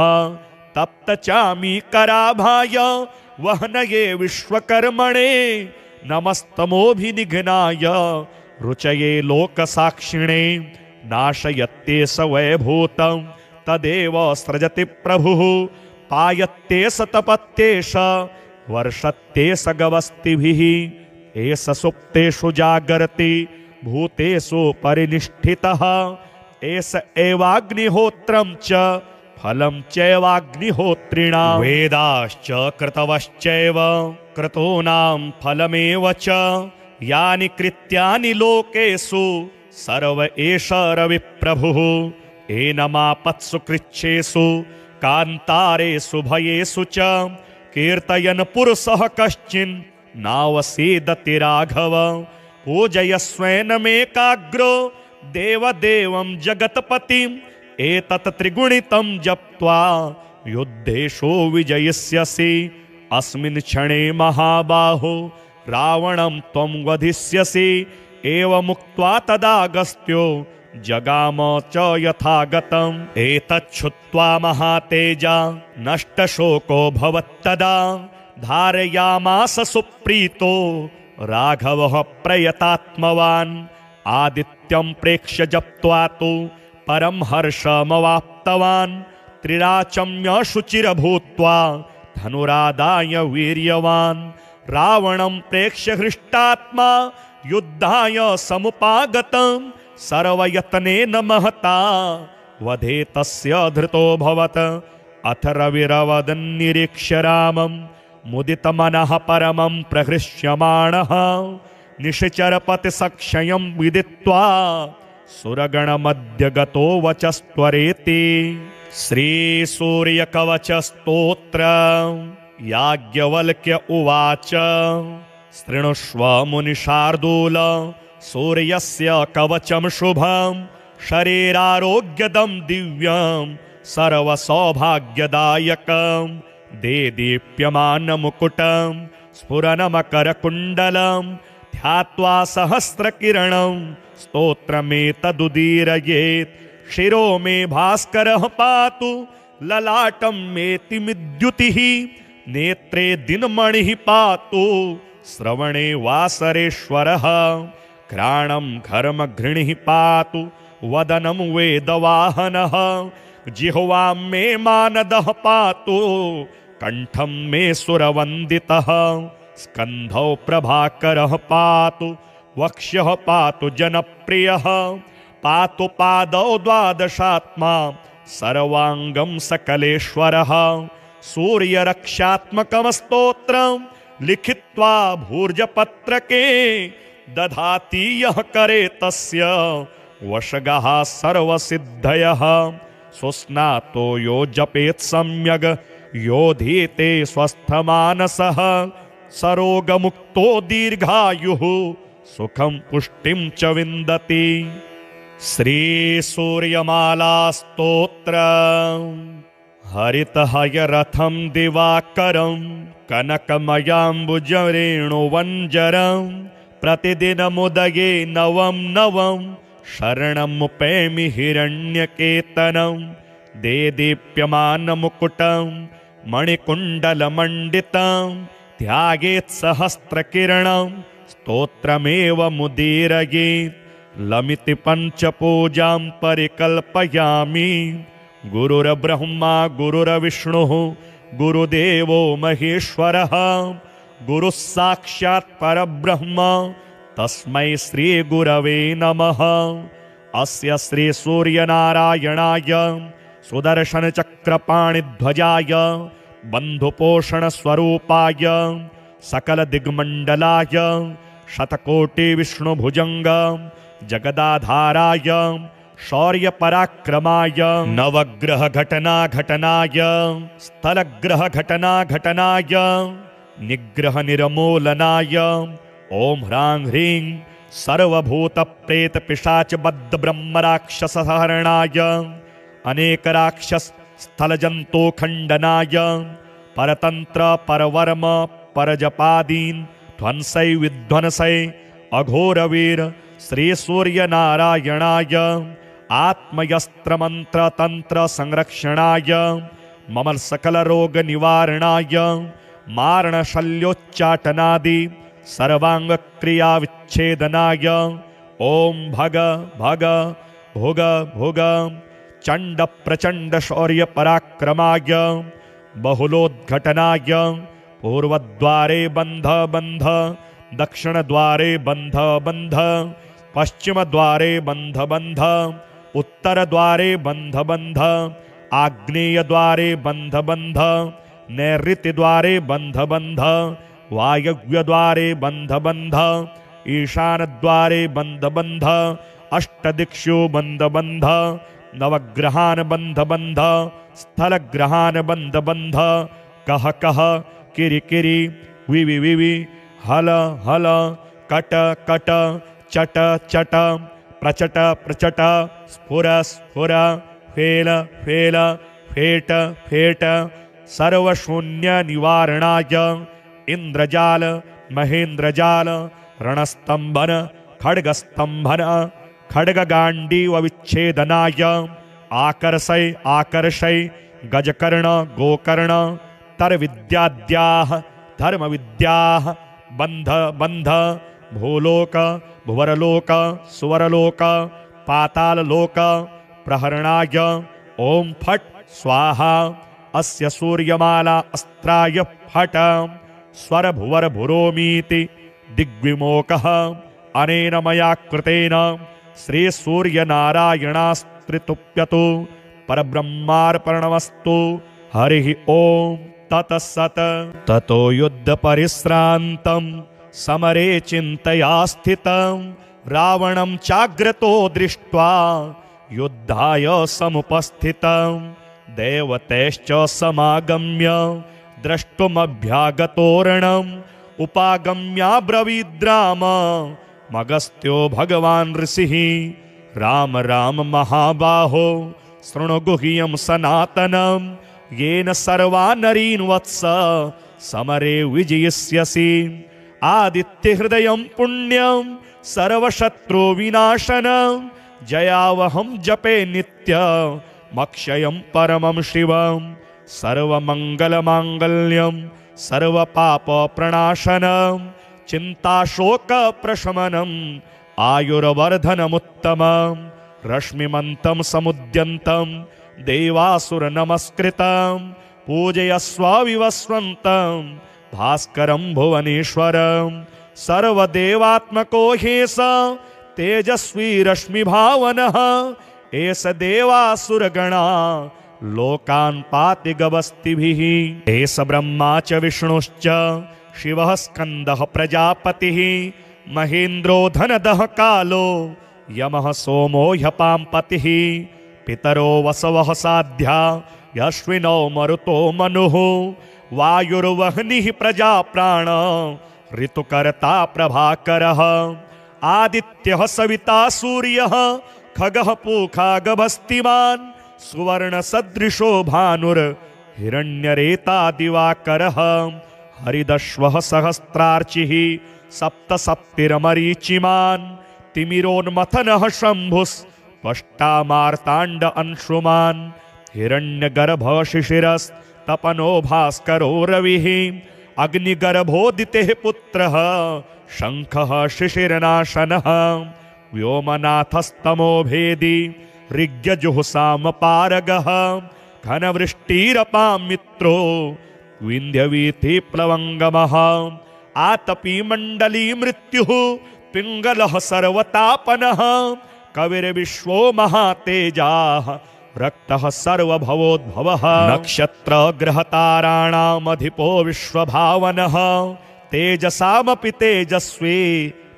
तप्तचामीकराभाय वहनये विश्वकर्मणे नमस्तमोभिनिघ्नाय रुचये लोकसाक्षिणे नाशयत्ते स वैभूतं तदेव सृजति प्रभुः पायत्ते स तपत्ते स वर्षत्ते स गवस्तिभिः एष सुप्तेषु जागर्ति भूतेषु परिनिष्ठितः एष एवाग्निहोत्रं च फलं चैवाग्निहोत्रिणां वेदाश्च कृतवश्चैव क्रतूनां फलमेव च यानि कृत्यानि लोकेषु सर्व एष रविप्रभुः एनमापत्सु कृच्छेषु कान्तारेषु भयेषु च कीर्तयन् पुरुषः कश्चिन् नावसीदति राघव पूजयस्वेनमेकाग्रो देवदेवं जगत्पतिम् एतत् त्रिगुणितं जप्त्वा युद्धेषु विजयिष्यसि अस्मिन् क्षणे महाबाहो रावणं त्वं वधिष्यसि एवमुक्त्वा तदागस्त्यो जगाम च यथागतम् एतच्छ्रुत्वा महातेजा नष्टशोको भवत्तदा धारयामास सुप्रीतो राघवः प्रयतात्मवान् आदित्यं प्रेक्ष्य जप्त्वा तु परं हर्षमवाप्तवान् त्रिराचम्य शुचिरभूत्वा धनुरादाय वीर्यवान् रावणं प्रेक्ष्य हृष्टात्मा युद्धाय समुपागतं सर्वयत्नेन महता वधे तस्य धृतोऽभवत् अथ रविरवदन्निरीक्ष्य रामं मुदितमनः परमं प्रहृष्यमाणः निशिचरपतिसक्षयं विदित्वा सुरगणमध्य गतो वचस्त्वरेति श्रीसूर्यकवचस्तोत्र याज्ञवल्क्य उवाच शृणुष्व मुनिशार्दूल सूर्यस्य कवचं शुभं शरीरारोग्यदं दिव्यं सर्वसौभाग्यदायकं देदीप्यमानमुकुटं स्फुरनमकरकुण्डलं ध्यात्वा सहस्रकिरणं स्तोत्रमेतदुदीरयेत् शिरो मे भास्करः पातु ललाटं मेतिमिद्युतिः नेत्रे दिनमणिः पातु श्रवणे वासरेश्वरः घ्राणं घर्मघृणिः पातु वदनं वेदवाहनः जिह्वां मे मानदः पातु कंठं मे सुरवन्दितः स्कन्धौ प्रभाकरः पातु वक्ष्यः पातु जनप्रियः पातु पादौ द्वादशात्मा सर्वांगं सकलेश्वरः सूर्यरक्षात्मकं स्तोत्रं लिखित्वा भूर्जपत्रके दधाति यः करे तस्य वशगः सर्वसिद्धयः सुस्नातो यो जपेत् सम्यग् योधीते स्वस्थमानसः सरोगमुक्तो दीर्घायुः सुखं पुष्टिं च विन्दति। श्रीसूर्यमाला स्तोत्र हरितहयरथं दिवाकरं कनकमयाम्बुजरेणुवञ्जरं प्रतिदिनमुदये नवं नवं शरणमुपैमि हिरण्यकेतनं देदीप्यमानमुकुटं मणिकुण्डलमण्डितं ध्यायेत् सहस्रकिरणं स्तोत्रमेव मुदीरयेत् लमिति पञ्चपूजां परिकल्पयामि। गुरुर्ब्रह्मा गुरुर्विष्णुः गुरुदेवो महेश्वरः गुरुः साक्षात् परब्रह्म तस्मै श्रीगुरवे नमः। अस्य श्रीसूर्यनारायणाय सुदर्शनचक्रपाणिध्वजाय बन्धुपोषणस्वरूपाय सकलदिग्मण्डलाय शतकोटिविष्णुभुजङ्ग जगदाधाराय शौर्यपराक्रमाय नवग्रहघटनाघटनाय स्थलग्रहघटनाघटनाय निग्रहनिर्मूलनाय ॐ ह्रां ह्रीं सर्वभूतप्रेतपिशाचबद्धब्रह्मराक्षसहरणाय अनेकराक्षसस्थलजन्तुखण्डनाय परतन्त्र परवर्म परजपादीन ध्वंसै विध्वंसै अघोरवीर श्री सूर्य नारायणाय आत्मयस्त्र मंत्र तंत्र संरक्षणाय मम सकल रोग निवारणाय मारण शल्योच्चाटनादि सर्वांग क्रिया विच्छेदनाय ओम भग भग भुग भुग चंड प्रचंड शौर्य पराक्रमाय बहुलोद्घटनाय पूर्वद्वारे बंध बंध दक्षिण द्वारे बंध बंध पश्चिम द्वारे बंध बंध उत्तर द्वारे बंध बंध आग्नेय द्वारे बंध बंध नैऋत्य द्वारे बंध बंध वायव्य द्वारे बंध बंध ईशान द्वारे बंध बंध अष्टदिक्षु बंध बंध नवग्रहान बंध बंध स्थल ग्रहान बंध बंध कह कह किरि किरि विवि विवि हल हल कट कट चट चट प्रचट प्रचट स्फुर स्फुर फेल फेल फेट फेट सर्वशून्य निवारणाय इंद्रजाल महेंद्रजाल रणस्तंभन खड्गस्तंभन खड्गगांडीव विच्छेदनाय आकर्षय आकर्षय गजकर्ण गोकर्ण तरविद्याद्याः धर्मविद्याः बंध बंध भूलोक भुवरलोक सुवरलोक पाताललोक प्रहरणाय ओम फट स्वाहा अस्य सूर्यमाला अस्त्राय फट स्वर भुवर भुरोमीति दिग्विमोकः अनेन मया कृतेन श्री सूर्य नारायणास्त्रितुप्यतु परब्रह्मार्पणमस्तु हरिः ओम ततसत् ततो युद्ध परिश्रान्तं समरे चिन्तया स्थितं रावणं चाग्रतो दृष्ट्वा युद्धाय समुपस्थितं देवतैश्च समागम्य द्रष्टुमभ्यागतोरणम् उपागम्याब्रवीद्राम मगस्त्यो भगवान् ऋषिः राम राम महाबाहो शृणु गुह्यं सनातनं येन सर्वा नरीन् वत्स समरे विजयिष्यसि आदित्यहृदयं पुण्यं सर्वशत्रु विनाशनं जयावहं जपे नित्यमक्षयं परमं शिवं सर्वमङ्गलमाङ्गल्यं सर्वपापप्रणाशनं चिन्ताशोकप्रशमनम् आयुर्वर्धनमुत्तमं रश्मिमन्तं समुद्यन्तं देवासुरनमस्कृतं पूजयस्व विवस्वन्तं भास्करं भुवनेश्वरं सर्वदेवात्मको ह्येष तेजस्वी रश्मिभावनः एष देवासुरगणा लोकान् पाति गवस्तिभिः एष ब्रह्मा च विष्णुश्च शिवः स्कन्दः प्रजापतिः महेन्द्रो धनदः कालो यमः सोमो ह्यपाम्पतिः पितरो वसवः साध्या यश्विनो मरुतो मनुः वायुर्वह्निः प्रजाप्राण ऋतुकर्ता प्रभाकरः आदित्यः सविता सूर्यः खगः पूखा गभस्तिमान् सुवर्णसदृशो भानुर्हिरण्यरेता दिवाकरः हरिदश्वः सहस्रार्चिः सप्तसप्तिरमरीचिमान् तिमिरोन्मथनः शम्भुस्पष्टामार्ताण्ड अंशुमान् हिरण्यगर्भः शिशिरस्तपनो भास्करो रविः अग्निगर्भोदितेः पुत्रः शङ्खः शिशिरनाशनः व्योमनाथस्तमो भेदी ऋग्यजुःसामपारगः घनवृष्टिरपां मित्रो विन्ध्यवीथिप्लवङ्गमः आतपी मण्डली मृत्युः पिङ्गलः सर्वतापनः कविर्विश्वो महातेजाः रक्तः सर्वभवोद्भवः नक्षत्रग्रहताराणामधिपो विश्वभावनः तेजसामपि तेजस्वी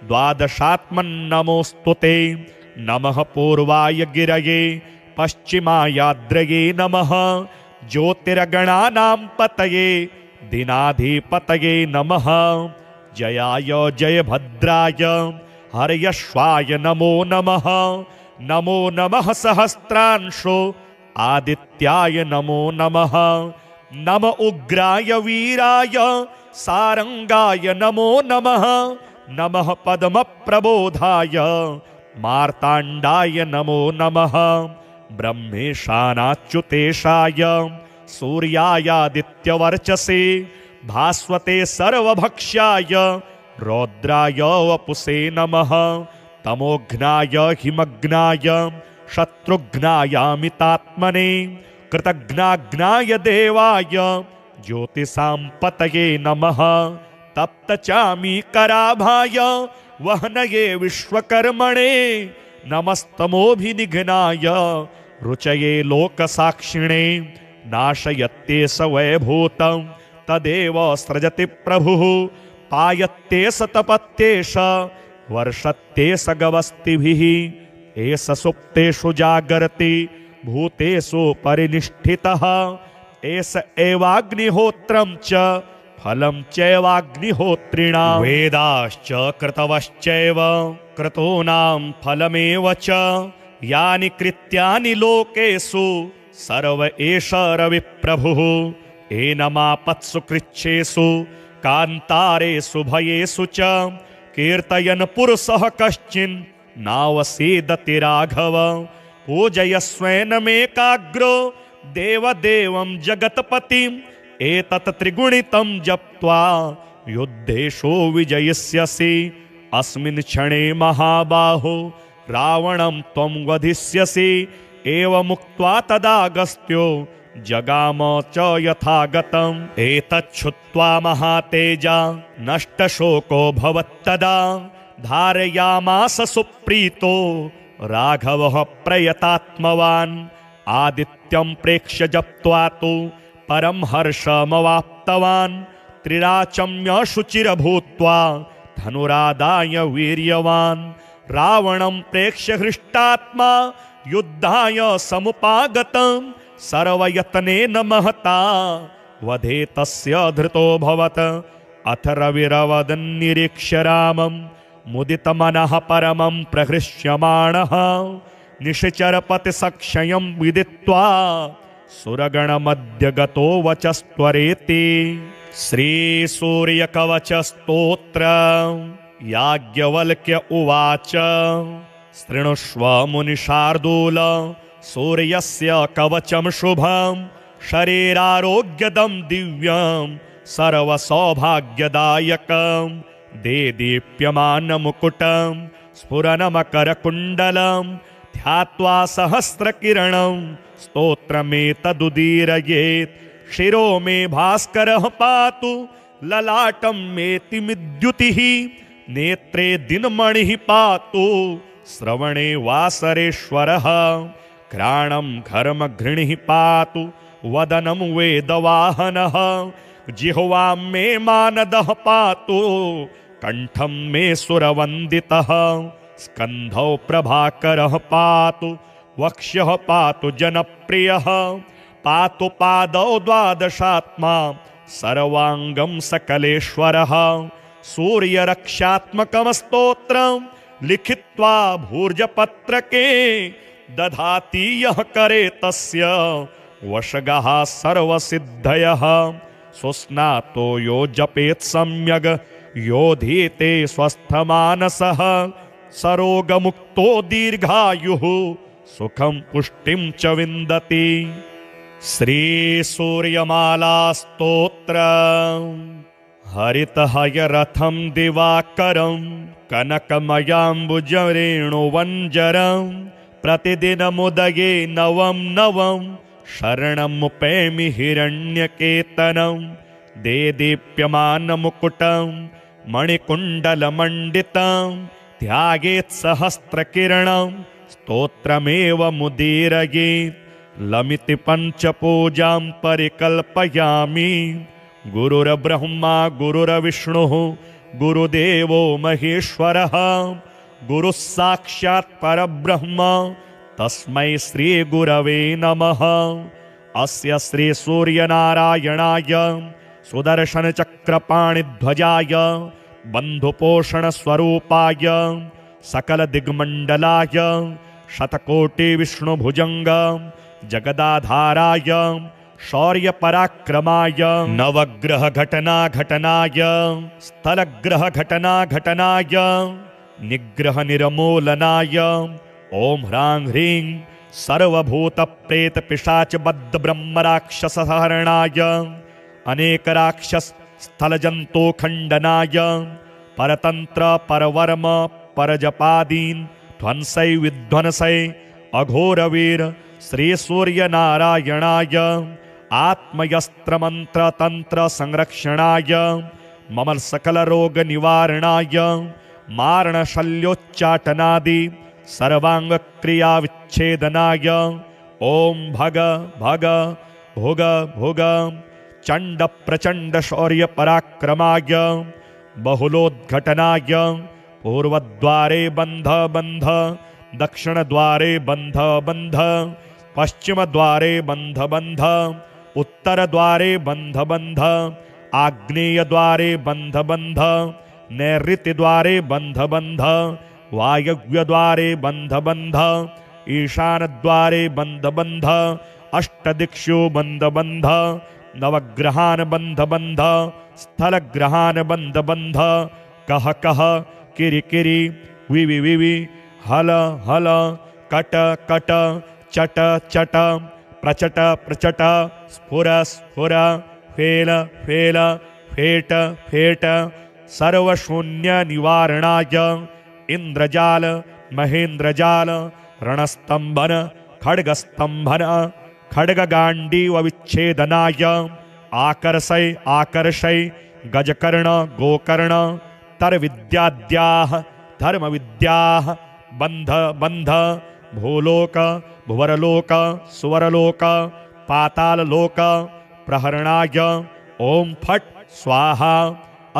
द्वादशात्मन्नमोऽस्तु ते नमः पूर्वाय गिरये पश्चिमायाद्रये नमः ज्योतिर्गणानां पतये दिनाधिपतये नमः जयाय जयभद्राय हर्यश्वाय नमो नमः नमो नमः सहस्रांशो आदित्याय नमो नमः नम उग्राय वीराय सारंगाय नमो नमः। नमः पद्मप्रबोधाय मार्ताण्डाय नमो नमः। ब्रह्मेशानाच्युतेशाय सूर्यायादित्यवर्चसे भास्वते सर्वभक्ष्याय रौद्राय वपुषे नमः। तमोघ्नाय हिमग्नाय शत्रुघ्नायामितात्मने कृतघ्नाघ्नाय देवाय ज्योतिषां पतये नमः। तप्तचामीकराभाय वहनये विश्वकर्मणे नमस्तमोभिनिघ्नाय रुचये लोकसाक्षिणे। नाशयत्ते स वैभूतं तदेव सृजति प्रभुः। पायत्ते स तपत्ते स वर्षत्ते स गवस्तिभिः। एष सुप्तेषु जागर्ति भूतेषु परिनिष्ठितः। एष एवाग्निहोत्रं च फलं चैवाग्निहोत्रिणां। वेदाश्च कृतवश्चैव क्रतूनां फलमेव च। यानि कृत्यानि लोकेषु सर्व एष रविप्रभुः। एनमापत्सु कृच्छ्रेषु कान्तारेषु भयेषु च कीर्तयन् पुरुषः कश्चिन् नावसीदति राघव। पूजयस्वेनमेकाग्रो देवदेवं जगत्पतिम्। एतत् त्रिगुणितं जप्त्वा युद्धेषु विजयिष्यसि। अस्मिन् क्षणे महाबाहो रावणं त्वं वधिष्यसि। एवमुक्त्वा तदागस्त्यो जगाम च यथागतम्। एतच्छ्रुत्वा महातेजा नष्टशोको भवत्तदा। धारयामास सुप्रीतो राघवः प्रयतात्मवान्। आदित्यं प्रेक्ष्य जप्त्वा तु परं हर्षमवाप्तवान्। त्रिराचम्य शुचिरभूत्वा धनुरादाय वीर्यवान्। रावणं प्रेक्ष्य हृष्टात्मा युद्धाय समुपागतम्। सर्वयत्नेन महता वधे तस्य धृतोऽभवत्। अथ रविरवदन्निरीक्ष्य रामं मुदितमनः परमं प्रहृष्यमाणः। निशिचरपतिसक्षयं विदित्वा सुरगणमध्य गतो वचस्त्वरेति। श्रीसूर्यकवचस्तोत्र याज्ञवल्क्य उवाच। शृणुष्व मुनिशार्दूल सूर्यस्य कवचं शुभं। शरीरारोग्यदं दिव्यं सर्वसौभाग्यदायकं। देदीप्यमानमुकुटं स्फुरनमकरकुण्डलं ध्यात्वा सहस्रकिरणं स्तोत्रमेतदुदीरयेत्। शिरो मे भास्करः पातु ललाटं मेतिमिद्युतिः। नेत्रे दिनमणिः पातु श्रवणे वासरेश्वरः। घ्राणं घर्मघृणिः पातु वदनं वेदवाहनः। जिह्वां मे मानदः पातु कंठं मे सुरवन्दितः। स्कन्धौ प्रभाकरः पातु वक्ष्यः पातु जनप्रियः। पातु पादौ द्वादशात्मा सर्वाङ्गं सकलेश्वरः। सूर्यरक्षात्मकं स्तोत्रं लिखित्वा भूर्जपत्रके दधाति यः करे तस्य वशगः सर्वसिद्धयः। सुस्नातो यो जपेत् सम्यग् योधीते स्वस्थमानसः। सरोगमुक्तो दीर्घायुः सुखं पुष्टिं च विन्दति। श्रीसूर्यमालास्तोत्र हरितहयरथं दिवाकरं कनकमयाम्बुजरेणुवञ्जरं। प्रतिदिनमुदये नवं नवं शरणमुपैमि हिरण्यकेतनं। देदीप्यमानमुकुटं मणिकुण्डलमण्डितं ध्यायेत् सहस्रकिरणं स्तोत्रमेव मुदीरयेत्। लमिति पञ्चपूजां परिकल्पयामि। गुरुर्ब्रह्मा गुरुर्विष्णुः गुरुदेवो महेश्वरः। गुरुः साक्षात् परब्रह्म तस्मै श्रीगुरवे नमः। अस्य श्रीसूर्यनारायणाय सुदर्शनचक्रपाणिध्वजाय बन्धुपोषणस्वरूपाय सकलदिग्मण्डलाय शतकोटिविष्णुभुजङ्ग जगदाधाराय शौर्य पराक्रमाय नवग्रह घटना घटनाय स्थलग्रह घटना घटनाय निग्रह निर्मूलनाय ओम ह्रां ह्रीं सर्वभूत प्रेत पिशाच बद्ध ब्रह्म राक्षस हरणाय अनेक राक्षस स्थल जंतु खंडनाय परतंत्र परवर्म परजपादीन ध्वंसै विध्वंसै अघोरवीर श्री सूर्य नारायणाय आत्मयस्त्र मंत्र तंत्र संरक्षणाय मम सकल रोग निवारणाय मारण शल्योच्चाटनादि सर्वांग क्रिया विच्छेदनाय ओम भग भग भुग भुग चंड प्रचंड शौर्य पराक्रमाय बहुलोद्घटनाय पूर्वद्वारे बंध बंध दक्षिण द्वारे बंध बंध पश्चिम द्वारे बंध बंध उत्तर द्वारे बंध बंध आग्नेय द्वारे बंध बंध नैऋत्य द्वारे बंध बंध वायव्य द्वारे बंध बंध ईशान द्वारे बंध बंध अष्टदिक्षु बंध बंध नवग्रहान बंध बंध स्थलग्रहान बंध बंध कह कह किरि किरि विवि विवि हल हल कट कट चट चट प्रचट प्रचट स्फुर स्फुर फेल फेल फेट फेट सर्वशून्य निवारणाय इंद्रजाल महेंद्रजाल रणस्तंभन खड्गस्तंभन खड्गगांडीव विच्छेदनाय आकर्षय आकर्षय गजकर्ण गोकर्ण तरविद्याद्याः धर्मविद्याः बंध बंध भूलोक भुवरलोक सुवरलोक पाताललोक प्रहरणाय ओम फट स्वाहा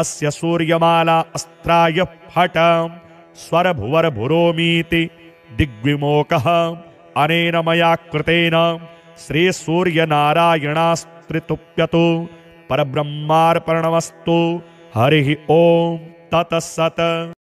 अस्य सूर्यमाला अस्त्राय फट स्वर भुवर भुरोमीति दिग्विमोकः अनेन मया कृतेन श्री सूर्य नारायणास्त्रितुप्यतु परब्रह्मार्पणमस्तु हरिः ओम ततसत्।